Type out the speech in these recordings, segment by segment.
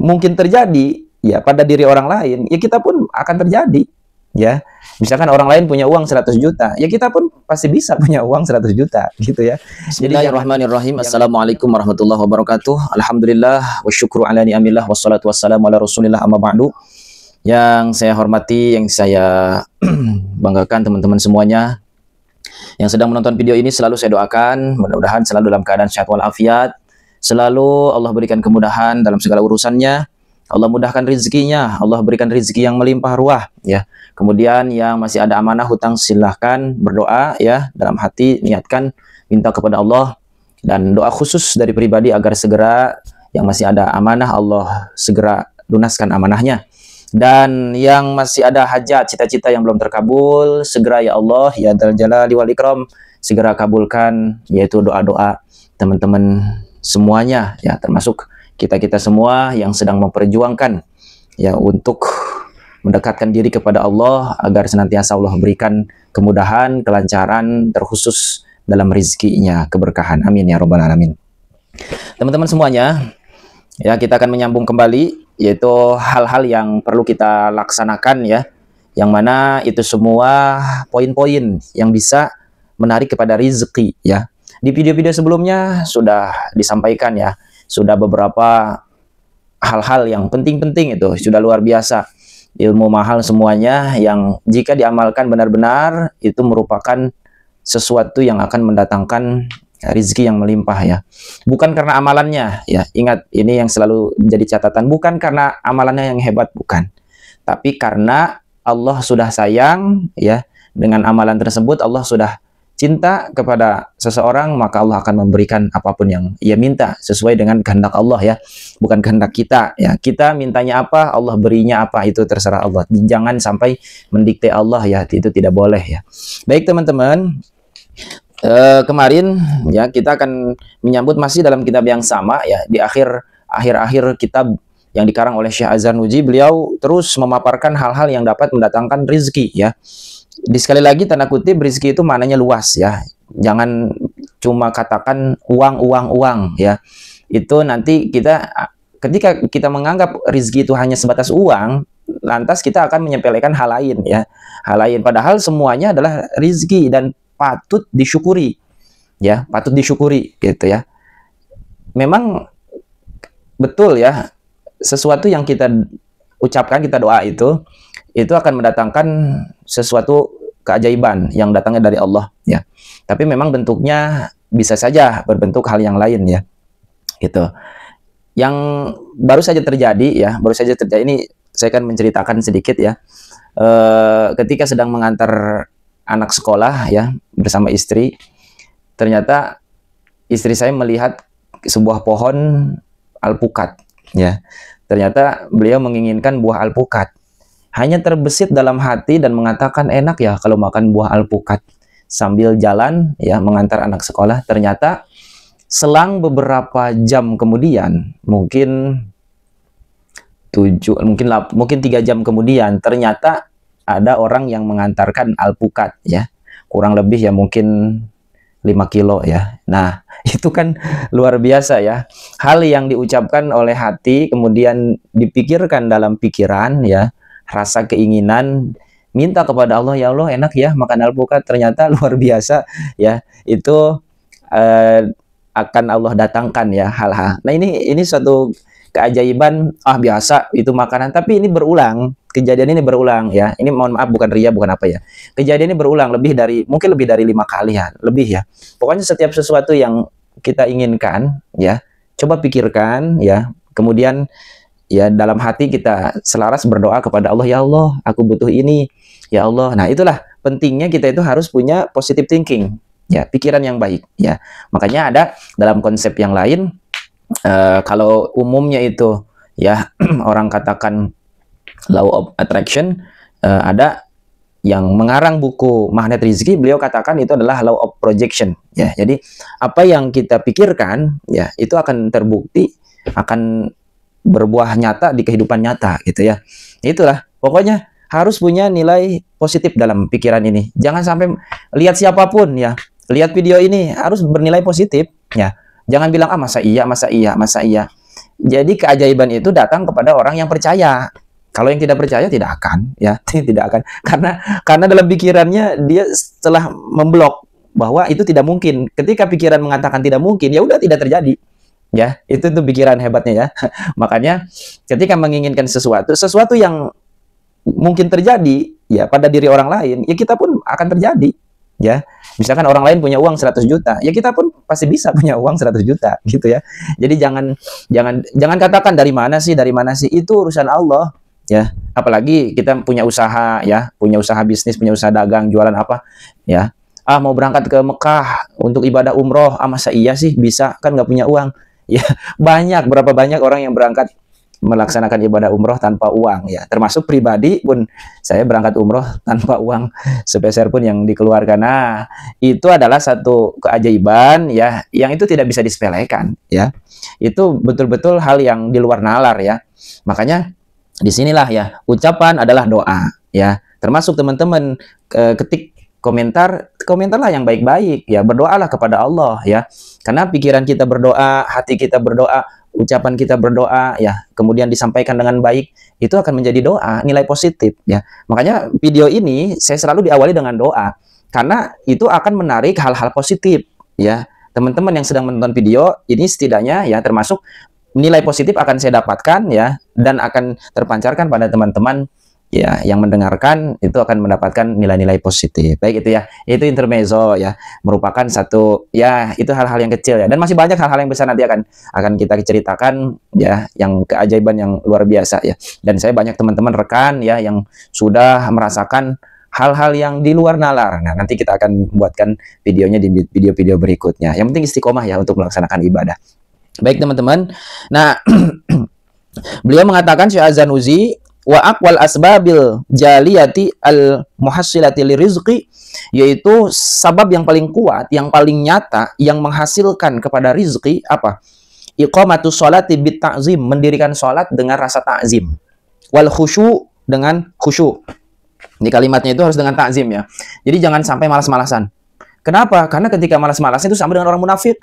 mungkin terjadi ya pada diri orang lain, ya kita pun akan terjadi ya. Misalkan orang lain punya uang 100 juta, ya kita pun pasti bisa punya uang 100 juta gitu ya. Bismillahirrahmanirrahim. Assalamualaikum warahmatullahi wabarakatuh. Alhamdulillah wa syukru ala ni'amillah wassalatu wassalamu ala rasulillah amma ba'du. Yang saya hormati, yang saya banggakan teman-teman semuanya yang sedang menonton video ini, selalu saya doakan mudah-mudahan selalu dalam keadaan sehat walafiat, selalu Allah berikan kemudahan dalam segala urusannya, Allah mudahkan rezekinya, Allah berikan rezeki yang melimpah ruah ya. Kemudian yang masih ada amanah hutang, silahkan berdoa ya, dalam hati niatkan minta kepada Allah, dan doa khusus dari pribadi agar segera yang masih ada amanah Allah segera lunaskan amanahnya. Dan yang masih ada hajat, cita-cita yang belum terkabul, segera ya Allah ya Dzal Jalali wal Ikram segera kabulkan, yaitu doa-doa teman-teman semuanya ya, termasuk kita-kita semua yang sedang memperjuangkan ya untuk mendekatkan diri kepada Allah agar senantiasa Allah berikan kemudahan, kelancaran, terkhusus dalam rezekinya, keberkahan. Amin ya rabbal alamin. Teman-teman semuanya, ya kita akan menyambung kembali, yaitu hal-hal yang perlu kita laksanakan ya, yang mana itu semua poin-poin yang bisa menarik kepada rezeki ya. Di video-video sebelumnya sudah disampaikan ya, sudah beberapa hal-hal yang penting-penting, itu sudah luar biasa, ilmu mahal semuanya yang jika diamalkan benar-benar itu merupakan sesuatu yang akan mendatangkan rezeki yang melimpah ya. Bukan karena amalannya ya, ingat ini yang selalu menjadi catatan, bukan karena amalannya yang hebat, bukan, tapi karena Allah sudah sayang ya dengan amalan tersebut. Allah sudah cinta kepada seseorang, maka Allah akan memberikan apapun yang ia minta sesuai dengan kehendak Allah ya, bukan kehendak kita ya. Kita mintanya apa, Allah berinya apa, itu terserah Allah. Jangan sampai mendikte Allah ya, itu tidak boleh ya. Baik teman-teman, kemarin ya kita akan menyambut masih dalam kitab yang sama ya, di akhir kitab yang dikarang oleh Syekh Az-Zarnuji. Beliau terus memaparkan hal-hal yang dapat mendatangkan rezeki ya. Di sekali lagi tanda kutip, rezeki itu maknanya luas ya. Jangan cuma katakan uang ya. Itu nanti ketika kita menganggap rezeki itu hanya sebatas uang, lantas kita akan menyepelekan hal lain ya. Hal lain, padahal semuanya adalah rezeki dan patut disyukuri ya, patut disyukuri gitu ya. Memang betul ya, sesuatu yang kita ucapkan, kita doa itu akan mendatangkan sesuatu keajaiban yang datangnya dari Allah ya. Tapi memang bentuknya bisa saja berbentuk hal yang lain ya. Gitu. Yang baru saja terjadi ya, ini saya akan menceritakan sedikit ya. Ketika sedang mengantar anak sekolah ya bersama istri, ternyata istri saya melihat sebuah pohon alpukat ya. Ternyata beliau menginginkan buah alpukat. Hanya terbesit dalam hati dan mengatakan enak ya kalau makan buah alpukat. Sambil jalan ya mengantar anak sekolah, ternyata selang beberapa jam kemudian, mungkin 3 jam kemudian, ternyata ada orang yang mengantarkan alpukat ya. Kurang lebih ya mungkin 5 kilo ya. Nah, itu kan luar biasa ya. Hal yang diucapkan oleh hati kemudian dipikirkan dalam pikiran ya. Rasa keinginan, minta kepada Allah, ya Allah enak ya makan alpukat, ternyata luar biasa ya. Itu akan Allah datangkan ya hal-hal. Nah ini suatu keajaiban. Biasa itu makanan, tapi ini berulang, kejadian ini berulang ya. Ini mohon maaf bukan ria, bukan apa ya, kejadian ini berulang mungkin lebih dari 5 kali ya, lebih ya. Pokoknya setiap sesuatu yang kita inginkan ya, coba pikirkan ya, kemudian ya dalam hati kita selaras berdoa kepada Allah, ya Allah aku butuh ini ya Allah. Nah itulah pentingnya kita itu harus punya positive thinking ya, pikiran yang baik ya. Makanya ada dalam konsep yang lain, kalau umumnya itu ya orang katakan law of attraction, ada yang mengarang buku Magnet Rezeki, beliau katakan itu adalah law of projection ya. Jadi apa yang kita pikirkan ya itu akan terbukti, akan berbuah nyata di kehidupan nyata gitu ya. Itulah pokoknya harus punya nilai positif dalam pikiran ini. Jangan sampai lihat siapapun ya, lihat video ini harus bernilai positif ya. Jangan bilang masa iya Jadi keajaiban itu datang kepada orang yang percaya. Kalau yang tidak percaya tidak akan, ya, tidak akan. Karena dalam pikirannya dia setelah memblok bahwa itu tidak mungkin. Ketika pikiran mengatakan tidak mungkin, ya udah tidak terjadi. Ya, itu tuh pikiran hebatnya ya. Makanya ketika menginginkan sesuatu yang mungkin terjadi ya pada diri orang lain, ya kita pun akan terjadi. Ya, misalkan orang lain punya uang 100 juta, ya kita pun pasti bisa punya uang 100 juta gitu ya. Jadi jangan katakan dari mana sih, itu urusan Allah ya. Apalagi kita punya usaha ya, punya usaha bisnis, punya usaha dagang, jualan apa ya. Mau berangkat ke Mekah untuk ibadah umroh, masa iya sih bisa, kan nggak punya uang. Ya, berapa banyak orang yang berangkat melaksanakan ibadah umroh tanpa uang ya, termasuk pribadi pun saya berangkat umroh tanpa uang sepeser pun yang dikeluarkan. Nah, itu adalah satu keajaiban ya, yang itu tidak bisa disepelekan ya. Itu betul-betul hal yang di luar nalar ya. Makanya disinilah ya, ucapan adalah doa ya. Termasuk teman-teman ketik komentarlah yang baik-baik ya, berdoalah kepada Allah ya. Karena pikiran kita berdoa, hati kita berdoa, ucapan kita berdoa ya, kemudian disampaikan dengan baik, itu akan menjadi doa, nilai positif ya. Makanya video ini saya selalu diawali dengan doa, karena itu akan menarik hal-hal positif ya. Teman-teman yang sedang menonton video ini setidaknya ya, termasuk nilai positif akan saya dapatkan ya, dan akan terpancarkan pada teman-teman ya yang mendengarkan, itu akan mendapatkan nilai-nilai positif. Baik, itu ya, itu intermezzo ya, merupakan satu ya, itu hal-hal yang kecil ya, dan masih banyak hal-hal yang besar nanti akan kita ceritakan ya, yang keajaiban yang luar biasa ya. Dan saya banyak teman-teman rekan ya yang sudah merasakan hal-hal yang di luar nalar. Nah, nanti kita akan buatkan videonya di video-video berikutnya. Yang penting istiqomah ya untuk melaksanakan ibadah. Baik teman-teman. Nah, beliau mengatakan Syekh Az-Zanuzi, wa aqwal asbabil jaliyati al muhassilati lirizqi, yaitu sabab yang paling kuat, yang paling nyata, yang menghasilkan kepada rizki apa? Iqamatus sholati bit ta'zim, mendirikan sholat dengan rasa ta'zim. Wal khusyu, dengan khusyu. Ini kalimatnya itu harus dengan ta'zim ya. Jadi jangan sampai malas-malasan. Kenapa? Karena ketika malas-malasan itu sama dengan orang munafik.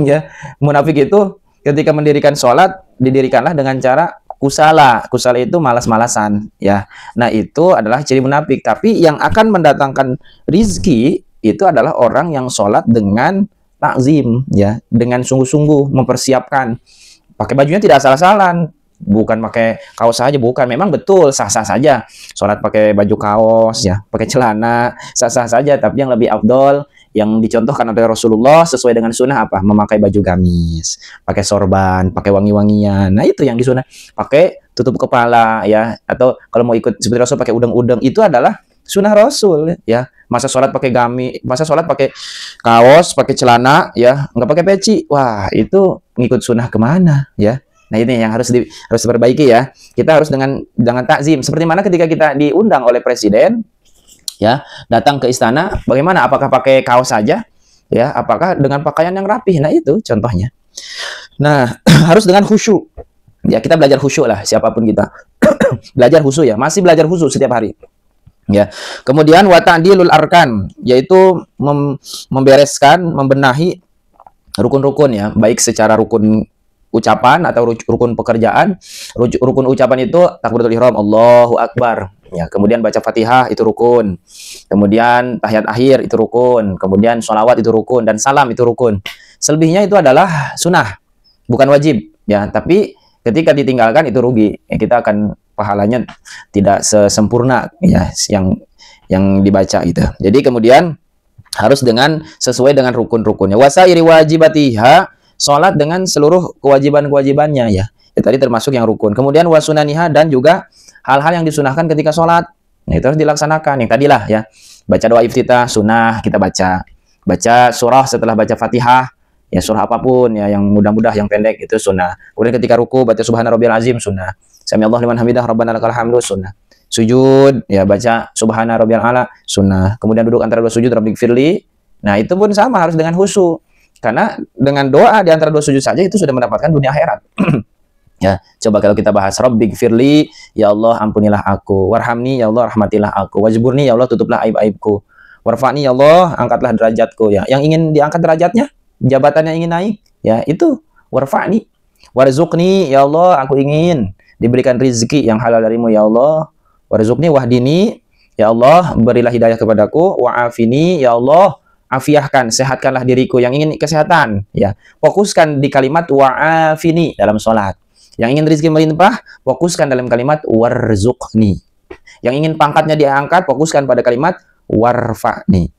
Ya, munafik itu ketika mendirikan sholat, didirikanlah dengan cara kusala itu malas-malasan ya. Nah, itu adalah ciri munafik. Tapi yang akan mendatangkan rizki itu adalah orang yang sholat dengan takzim ya, dengan sungguh-sungguh mempersiapkan. Pakai bajunya tidak asal-asalan, bukan pakai kaos saja, bukan. Memang betul sah-sah saja sholat pakai baju kaos ya, pakai celana sah-sah saja. Tapi yang lebih afdol, yang dicontohkan oleh Rasulullah sesuai dengan sunnah apa? Memakai baju gamis, pakai sorban, pakai wangi-wangian. Nah, itu yang disunah. Pakai tutup kepala ya, atau kalau mau ikut seperti Rasul pakai udeng-udeng, itu adalah sunnah Rasul ya. Masa sholat pakai gamis, masa sholat pakai kaos, pakai celana ya, nggak pakai peci. Wah, itu ngikut sunnah kemana ya? Nah, ini yang harus diperbaiki ya. Kita harus dengan takzim. Seperti mana ketika kita diundang oleh presiden ya, datang ke istana, bagaimana? Apakah pakai kaos saja ya, apakah dengan pakaian yang rapih? Nah, itu contohnya. Nah, harus dengan khusyuk ya. Kita belajar khusyuk lah, siapapun kita. Belajar khusyuk ya, masih belajar khusyuk setiap hari ya. Kemudian wa ta'dilul arkan, yaitu membereskan, membenahi rukun-rukun ya, baik secara rukun ucapan atau rukun pekerjaan. Rukun ucapan itu takbiratul ihram, Allahu Akbar ya, kemudian baca Fatihah itu rukun, kemudian tahiyat akhir itu rukun, kemudian sholawat itu rukun, dan salam itu rukun. Selebihnya itu adalah sunnah, bukan wajib ya. Tapi ketika ditinggalkan itu rugi ya, kita akan pahalanya tidak sesempurna ya yang dibaca gitu. Jadi kemudian harus sesuai dengan rukun-rukunnya. Wasairi wajibatiha, sholat dengan seluruh kewajiban-kewajibannya ya. Tadi termasuk yang rukun. Kemudian wasunaniha, dan juga hal-hal yang disunahkan ketika sholat. Nah, itu harus dilaksanakan. Yang tadilah ya, baca doa iftitah sunnah, kita baca surah setelah baca Fatihah ya, surah apapun ya, yang mudah-mudah, yang pendek, itu sunnah. Kemudian ketika ruku baca subhana rabbiyal azim, sunnah. Sami Allahu liman hamidah rabbana lakal hamdu, sunnah. Sujud ya, baca subhana rabbiyal a'la, sunnah. Kemudian duduk antara dua sujud, rabbighfirli. Nah, itu pun sama, harus dengan khusyuk. Karena dengan doa di antara dua sujud saja itu sudah mendapatkan dunia akhirat. Ya, coba kalau kita bahas rabbighfirli, ya Allah ampunilah aku, warhamni, ya Allah rahmatilah aku, wajburni, ya Allah tutuplah aib-aibku, warfa'ni, ya Allah angkatlah derajatku ya. Yang ingin diangkat derajatnya, jabatannya ingin naik ya, itu warfa'ni. Warzuqni, ya Allah, aku ingin diberikan rizki yang halal darimu, ya Allah. Warzuqni wahdini, ya Allah, berilah hidayah kepadaku. Wa'afini, ya Allah, afiahkan, sehatkanlah diriku yang ingin kesehatan. Ya, fokuskan di kalimat wa'afini dalam sholat. Yang ingin rizki melimpah, fokuskan dalam kalimat warzuqni. Yang ingin pangkatnya diangkat, fokuskan pada kalimat warfa'ni.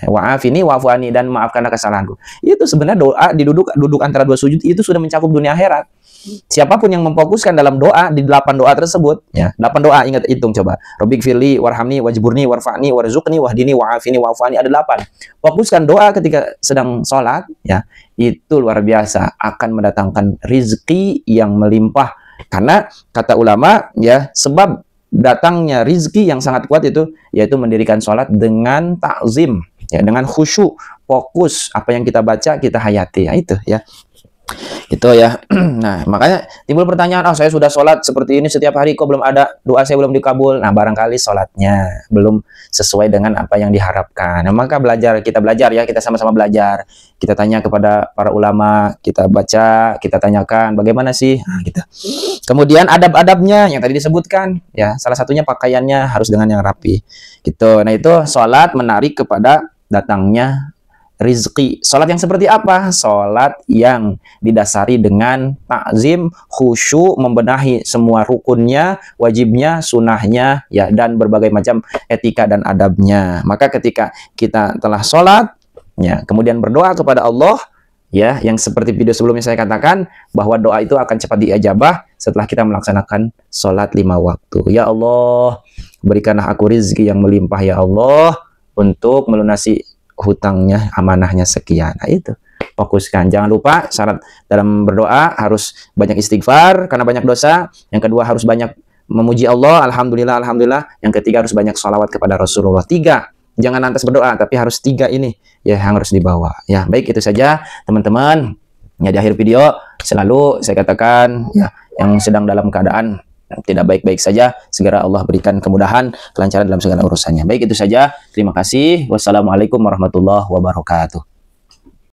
Wa'afini wa'fu'ani, dan maafkanlah kesalahanku. Itu sebenarnya doa duduk antara dua sujud itu sudah mencakup dunia akhirat. Siapapun yang memfokuskan dalam doa di 8 doa tersebut, ya, 8 doa, ingat, hitung coba. Rabbighfirli warhamni wajburni warfa'ni warzuqni wahdini wa'afini wa'fu'ani, ada 8. Fokuskan doa ketika sedang sholat, ya, itu luar biasa, akan mendatangkan rizki yang melimpah. Karena kata ulama, ya, sebab datangnya rizki yang sangat kuat itu yaitu mendirikan sholat dengan takzim, ya, dengan khusyuk, fokus apa yang kita baca kita hayati, ya, itu ya. Nah, makanya timbul pertanyaan, saya sudah sholat seperti ini setiap hari, kok belum ada doa saya belum dikabul. Nah, barangkali sholatnya belum sesuai dengan apa yang diharapkan. Nah, maka kita belajar ya, kita sama-sama belajar. Kita tanya kepada para ulama, kita baca, kita tanyakan bagaimana sih, nah, gitu. Kemudian adab-adabnya yang tadi disebutkan, ya, salah satunya pakaiannya harus dengan yang rapi, gitu. Nah, itu sholat menarik kepada datangnya rizki. Salat yang seperti apa? Salat yang didasari dengan takzim, khusyuk, membenahi semua rukunnya, wajibnya, sunahnya, ya, dan berbagai macam etika dan adabnya. Maka ketika kita telah salat, ya, kemudian berdoa kepada Allah, ya, yang seperti video sebelumnya saya katakan bahwa doa itu akan cepat diijabah setelah kita melaksanakan salat 5 waktu. Ya Allah, berikanlah aku rizki yang melimpah, ya Allah, untuk melunasi hutangnya, amanahnya sekian. Nah, itu fokuskan. Jangan lupa syarat dalam berdoa harus banyak istighfar karena banyak dosa. Yang kedua harus banyak memuji Allah, alhamdulillah, alhamdulillah. Yang ketiga harus banyak sholawat kepada Rasulullah. 3, jangan lantas berdoa, tapi harus 3 ini ya yang harus dibawa. Ya, baik, itu saja teman-teman. Ya, di akhir video selalu saya katakan, ya, yang sedang dalam keadaan tidak baik-baik saja, segera Allah berikan kemudahan, kelancaran dalam segala urusannya. Baik, itu saja. Terima kasih. Wassalamualaikum warahmatullahi wabarakatuh.